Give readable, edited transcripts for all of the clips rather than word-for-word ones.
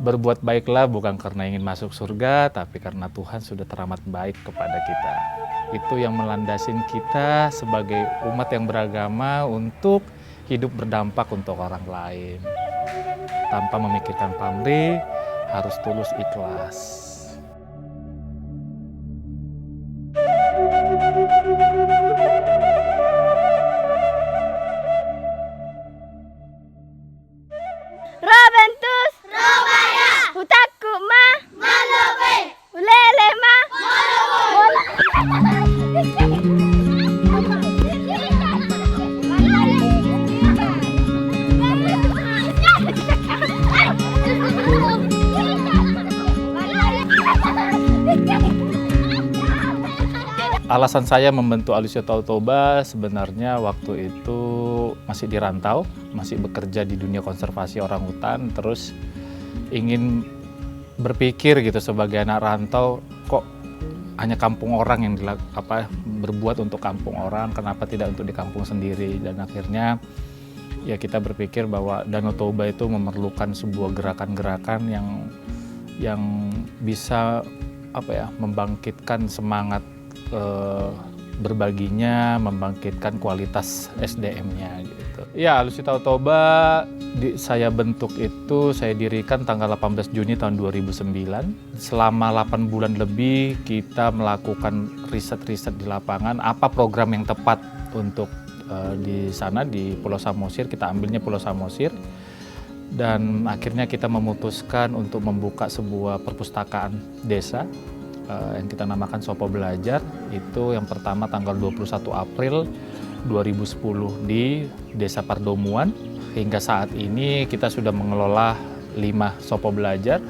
Berbuat baiklah bukan karena ingin masuk surga, tapi karena Tuhan sudah teramat baik kepada kita. Itu yang melandasin kita sebagai umat yang beragama untuk hidup berdampak untuk orang lain. Tanpa memikirkan pamrih, harus tulus ikhlas. Robentus, Robaya, Hutaku ma, Malobe, Ulele ma, Alasan saya membentuk Alusia Tau Toba sebenarnya waktu itu masih di rantau, masih bekerja di dunia konservasi orangutan, terus ingin berpikir gitu sebagai anak rantau, kok hanya kampung orang yang berbuat untuk kampung orang, kenapa tidak untuk di kampung sendiri. Dan akhirnya ya kita berpikir bahwa Danau Toba itu memerlukan sebuah gerakan-gerakan yang bisa membangkitkan semangat berbaginya, membangkitkan kualitas SDM-nya gitu. Ya, Alusia Tau Toba saya bentuk itu, saya dirikan tanggal 18 Juni tahun 2009. Selama 8 bulan lebih kita melakukan riset-riset di lapangan, apa program yang tepat untuk di sana di Pulau Samosir. Kita ambilnya Pulau Samosir. Dan akhirnya kita memutuskan untuk membuka sebuah perpustakaan desa yang kita namakan Sopo Belajar. Itu yang pertama tanggal 21 April 2010 di Desa Pardomuan. Hingga saat ini kita sudah mengelola 5 Sopo Belajar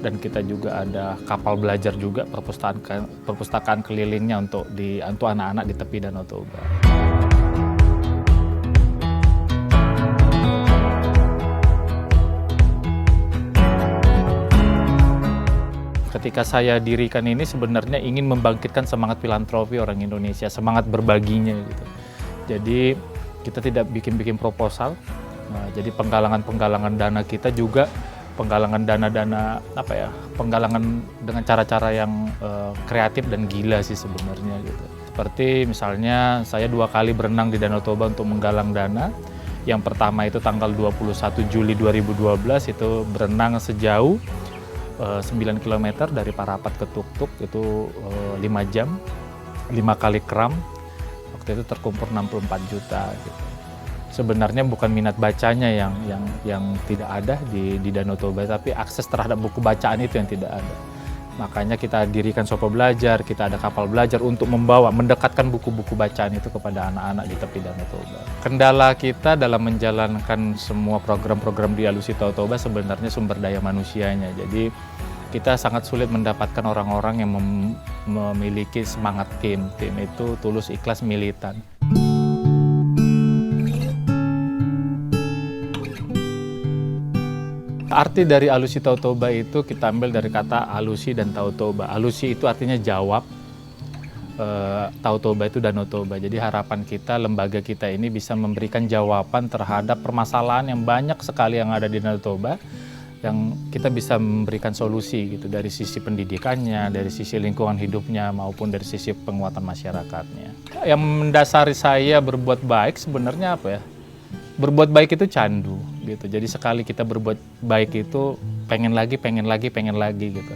dan kita juga ada kapal belajar juga, perpustakaan kelilingnya untuk anak-anak di tepi Danau Toba. Ketika saya dirikan ini sebenarnya ingin membangkitkan semangat filantropi orang Indonesia, semangat berbaginya gitu. Jadi kita tidak bikin proposal. Nah, jadi penggalangan dana kita juga penggalangan penggalangan dengan cara-cara yang kreatif dan gila sih sebenarnya gitu. Seperti misalnya saya 2 kali berenang di Danau Toba untuk menggalang dana. Yang pertama itu tanggal 21 Juli 2012 itu berenang sejauh 9 km dari Parapat ke Tuktuk itu 5 jam, 5 kali kram. Waktu itu terkumpul 64 juta gitu. Sebenarnya bukan minat bacanya yang tidak ada di Danau Toba, tapi akses terhadap buku bacaan itu yang tidak ada. Makanya kita dirikan Sopo Belajar, kita ada kapal belajar untuk mendekatkan buku-buku bacaan itu kepada anak-anak di tepi Danau Toba. Kendala kita dalam menjalankan semua program-program di Alusia Tau Toba sebenarnya sumber daya manusianya. Jadi kita sangat sulit mendapatkan orang-orang yang memiliki semangat tim itu tulus, ikhlas, militan. Arti dari Alusia Tau Toba itu kita ambil dari kata alusi dan Tau Toba. Alusi itu artinya jawab, Tau Toba itu Danau Toba. Jadi harapan kita, lembaga kita ini bisa memberikan jawaban terhadap permasalahan yang banyak sekali yang ada di Danau Toba, yang kita bisa memberikan solusi gitu dari sisi pendidikannya, dari sisi lingkungan hidupnya, maupun dari sisi penguatan masyarakatnya. Yang mendasari saya berbuat baik sebenarnya apa ya? Berbuat baik itu candu gitu. Jadi sekali kita berbuat baik itu pengen lagi gitu.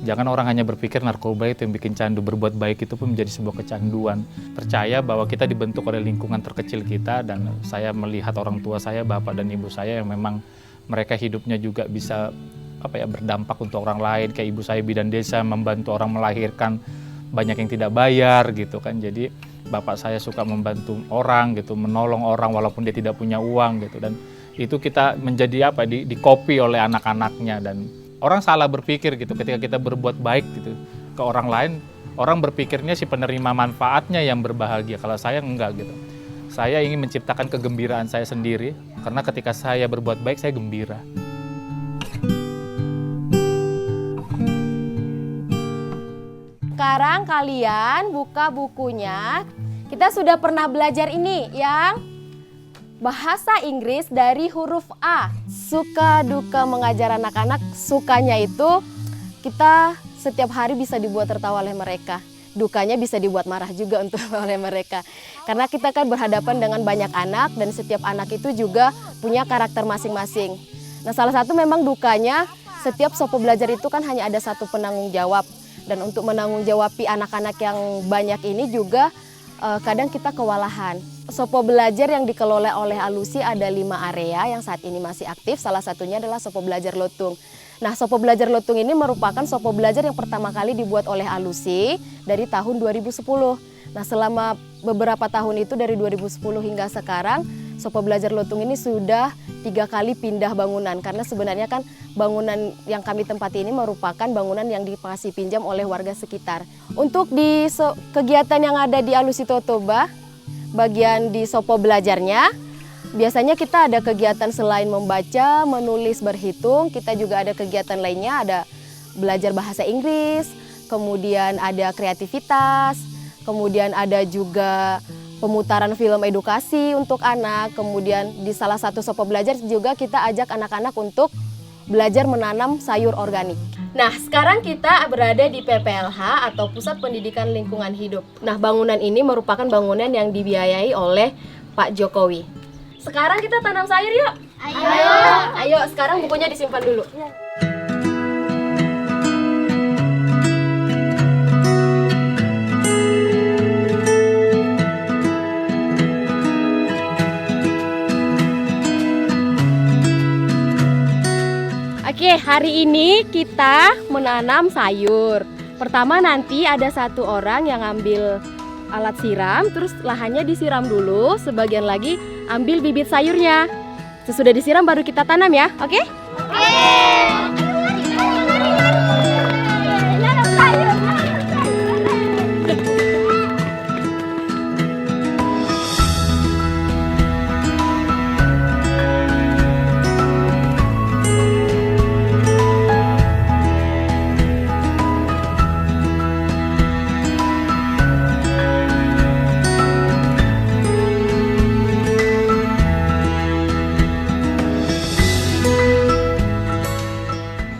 Jangan orang hanya berpikir narkoba itu yang bikin candu, berbuat baik itu pun menjadi sebuah kecanduan. Percaya bahwa kita dibentuk oleh lingkungan terkecil kita, dan saya melihat orang tua saya, bapak dan ibu saya yang memang mereka hidupnya juga bisa berdampak untuk orang lain. Kayak ibu saya bidan desa, membantu orang melahirkan, banyak yang tidak bayar gitu kan. Jadi bapak saya suka membantu orang gitu, menolong orang walaupun dia tidak punya uang gitu, dan itu kita menjadi di copy oleh anak-anaknya. Dan orang salah berpikir gitu ketika kita berbuat baik gitu ke orang lain, orang berpikirnya si penerima manfaatnya yang berbahagia. Kalau saya enggak gitu. Saya ingin menciptakan kegembiraan saya sendiri, karena ketika saya berbuat baik saya gembira. Sekarang kalian buka bukunya. Kita sudah pernah belajar ini yang bahasa Inggris dari huruf A. Suka duka mengajar anak-anak, sukanya itu kita setiap hari bisa dibuat tertawa oleh mereka. Dukanya bisa dibuat marah juga untuk oleh mereka. Karena kita kan berhadapan dengan banyak anak dan setiap anak itu juga punya karakter masing-masing. Nah, salah satu memang dukanya setiap Sopo Belajar itu kan hanya ada satu penanggung jawab. Dan untuk menanggung jawabi anak-anak yang banyak ini juga kadang kita kewalahan. Sopo Belajar yang dikelola oleh Alusi ada 5 area yang saat ini masih aktif. Salah satunya adalah Sopo Belajar Lutung. Nah, Sopo Belajar Lutung ini merupakan Sopo Belajar yang pertama kali dibuat oleh Alusi dari tahun 2010. Nah, selama beberapa tahun itu dari 2010 hingga sekarang, Sopo Belajar Lutung ini sudah 3 kali pindah bangunan. Karena sebenarnya kan bangunan yang kami tempati ini merupakan bangunan yang dikasih pinjam oleh warga sekitar. Untuk di kegiatan yang ada di Alusi Totoba, bagian di Sopo Belajarnya, biasanya kita ada kegiatan selain membaca, menulis, berhitung, kita juga ada kegiatan lainnya, ada belajar bahasa Inggris, kemudian ada kreativitas, kemudian ada juga pemutaran film edukasi untuk anak, kemudian di salah satu Sopo Belajar juga kita ajak anak-anak untuk belajar menanam sayur organik. Nah, sekarang kita berada di PPLH atau Pusat Pendidikan Lingkungan Hidup. Nah, bangunan ini merupakan bangunan yang dibiayai oleh Pak Jokowi. Sekarang kita tanam sayur yuk. Ayo, sekarang bukunya disimpan dulu. Oke, hari ini kita menanam sayur. Pertama nanti ada 1 orang yang ambil alat siram, terus lahannya disiram dulu, sebagian lagi ambil bibit sayurnya. Sesudah disiram baru kita tanam ya, oke? Oke.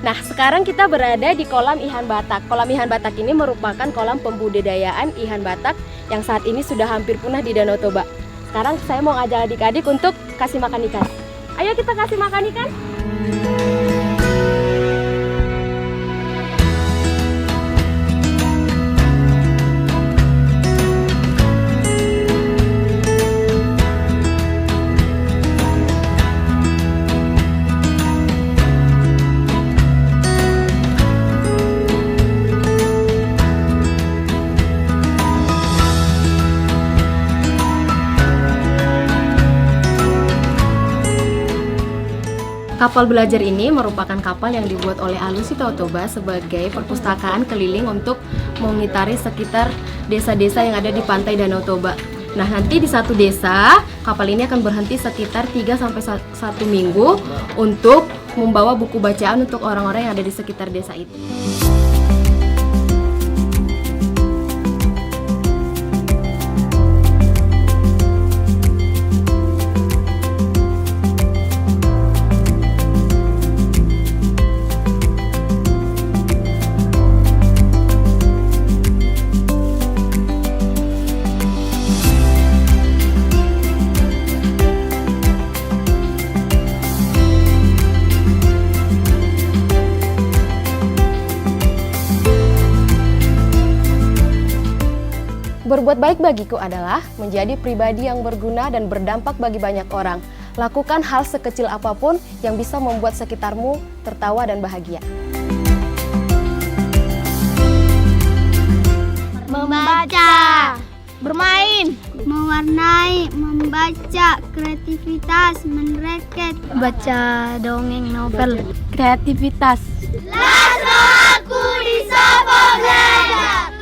Nah, sekarang kita berada di kolam ihan batak. Kolam ihan batak ini merupakan kolam pembudidayaan ihan batak yang saat ini sudah hampir punah di Danau Toba. Sekarang saya mau ngajak adik-adik untuk kasih makan ikan. Ayo kita kasih makan ikan. Kapal belajar ini merupakan kapal yang dibuat oleh Alusi Totoba sebagai perpustakaan keliling untuk mengitari sekitar desa-desa yang ada di pantai Danau Toba. Nah, nanti di satu desa, kapal ini akan berhenti sekitar 3-1 minggu untuk membawa buku bacaan untuk orang-orang yang ada di sekitar desa itu. Berbuat baik bagiku adalah menjadi pribadi yang berguna dan berdampak bagi banyak orang. Lakukan hal sekecil apapun yang bisa membuat sekitarmu tertawa dan bahagia. Membaca, bermain, mewarnai, membaca, kreativitas, menreket, baca dongeng novel, kreativitas. Las aku di Sopo Belajar.